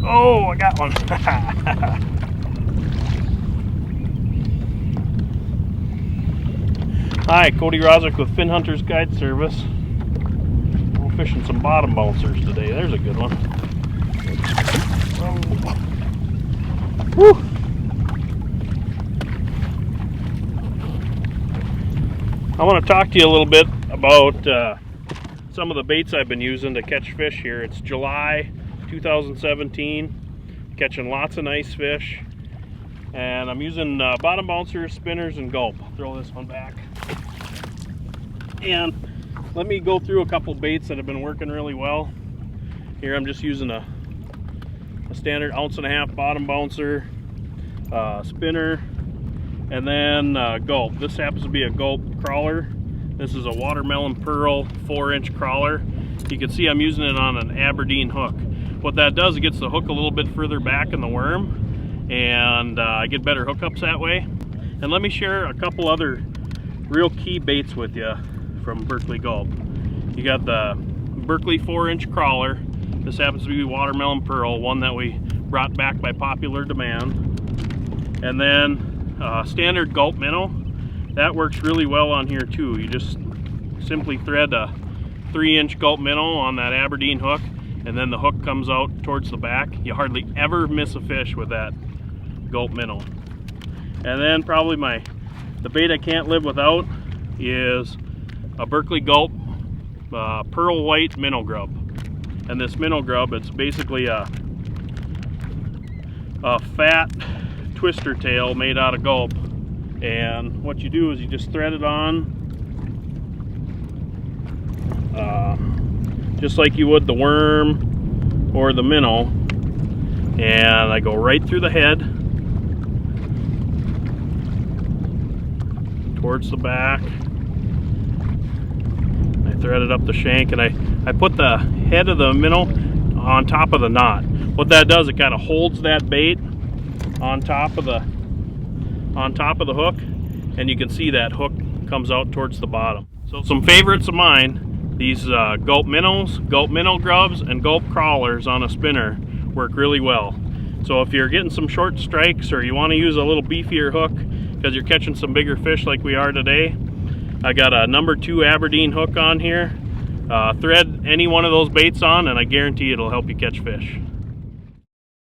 Oh, I got one. Hi, Cody Roswick with Fin Hunters Guide Service. We're fishing some bottom bouncers today. There's a good one. Woo! I want to talk to you a little bit about some of the baits I've been using to catch fish here. It's July 2017, catching lots of nice fish, and I'm using bottom bouncers, spinners, and gulp. Throw this one back. And let me go through a couple baits that have been working really well. Here I'm just using a standard 1.5 ounce bottom bouncer, spinner, and then gulp. This happens to be a gulp crawler. This is a watermelon pearl 4-inch crawler. You can see I'm using it on an Aberdeen hook. What that does, it gets the hook a little bit further back in the worm, and I get better hookups that way. And let me share a couple other real key baits with you from Berkley Gulp. You got the Berkley 4-inch crawler. This happens to be watermelon pearl, one that we brought back by popular demand. And then standard gulp minnow. That works really well on here too. You just simply thread a 3-inch gulp minnow on that Aberdeen hook, and then the hook comes out towards the back. You hardly ever miss a fish with that gulp minnow. And then probably the bait I can't live without is a Berkley Gulp pearl white minnow grub. And this minnow grub, it's basically a fat twister tail made out of gulp. And what you do is you just thread it on just like you would the worm or the minnow, and I go right through the head towards the back. I thread it up the shank, and I put the head of the minnow on top of the knot. What that does, it kind of holds that bait on top of the hook, and you can see that hook comes out towards the bottom. So some favorites of mine, these gulp minnows, gulp minnow grubs, and gulp crawlers on a spinner work really well. So if you're getting some short strikes, or you want to use a little beefier hook because you're catching some bigger fish like we are today, I got a number 2 Aberdeen hook on here. Thread any one of those baits on, and I guarantee it'll help you catch fish.